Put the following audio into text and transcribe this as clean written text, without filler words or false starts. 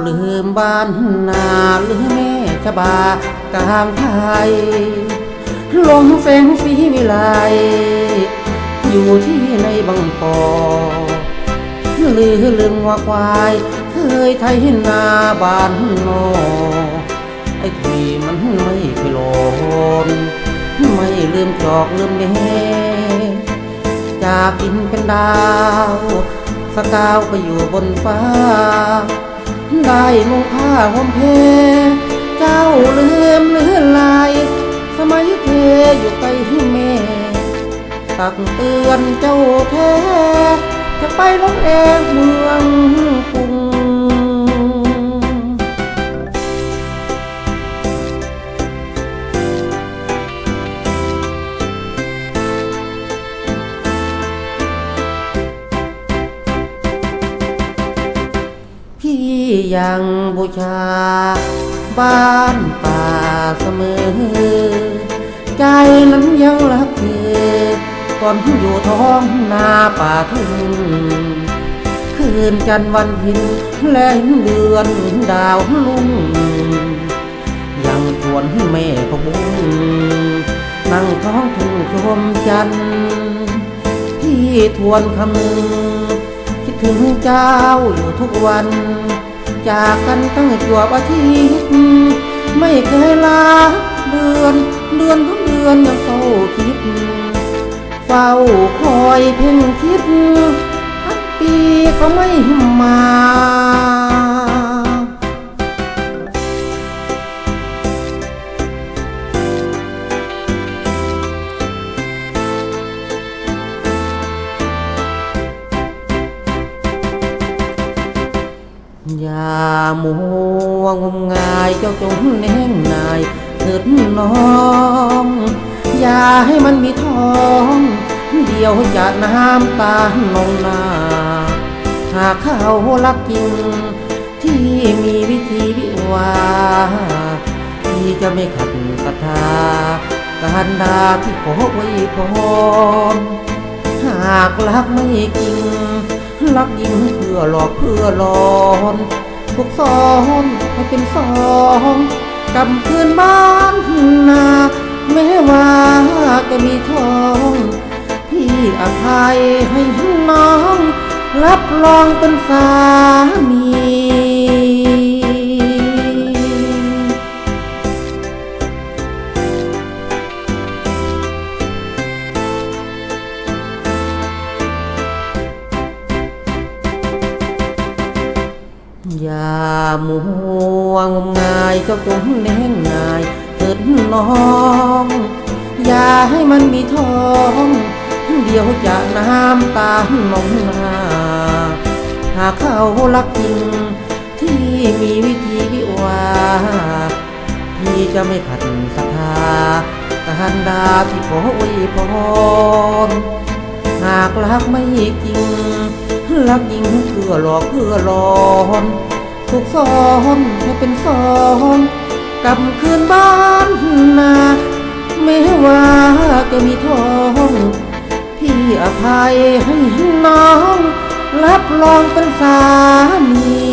ลืมบ้านนาหรือแม่ชะบากลางไทยลมแสงสีวิไลอยู่ที่ในบังกอลืมว่าควายเคยไถนาบ้านนอไอ้ถุยมันไม่เคยหลอนไม่ลืมจอกลืมแม่จากดินเป็นดาวสกาวไปอยู่บนฟ้าได้นุ่งผ้าห่มเพเจ้าลืมเลือนลายสมัยเธออยู่ใกล้แม่ตักเตือนเจ้าแท้จะไปลงเองเมืองกรุงพี่ยังบูชาบ้านป่าเสมอใจนั้นยังรักเธอตอนอยู่ท้องนาป่าทุ่งคืนจันทร์วันเพ็ญแลมเดือนดาวลุ่งยังชวนแม่พะบุญนั่งท้องทุ่งชมจันทร์พี่ทวนคำนึงคิดถึงเจ้าอยู่ทุกวันจากกันตั้งชั่วอาทิตย์ไม่เคยลาเดือนทุกเดือนยังเฝ้าคิดเฝ้าคอยเพ่งคิดพักปีก็ไม่มอย่ามัวงมงายเจ้าจงแน่งนายเถิดน้องอย่าให้มันมีท้องเดียวจะน้ำตาลงหน้าหากเขารักจริงที่มีวิธีวิวาที่จะไม่ขัดศรัทธาการดาที่ขอไว้พรหากรักไม่จริงรักยิ่งเพื่อหลอกเพื่อหลอนทุกซ้อนให้เป็นสองกำคืนบ้านนาแม้ว่าจะมีท้องพี่อภัยให้น้องรับรองเป็นสามีอย่ามัวงมงายเจ้าจงแน่งนายเถิดน้องอย่าให้มันมีท้องเดียวจะน้ำตาลงหน้าหากเขารักจริงที่มีวิธีวิวาพี่จะไม่ขัดศรัทธาการดาที่ขอไว้พรหากรักไม่จริงรักยิ่งเพื่อหลอกเพื่อหลอนถูกซ้อนให้เป็นสองกำคืนบ้านนาแม้ว่าจะมีท้องพี่อภัยให้น้องรับรองเป็นสามี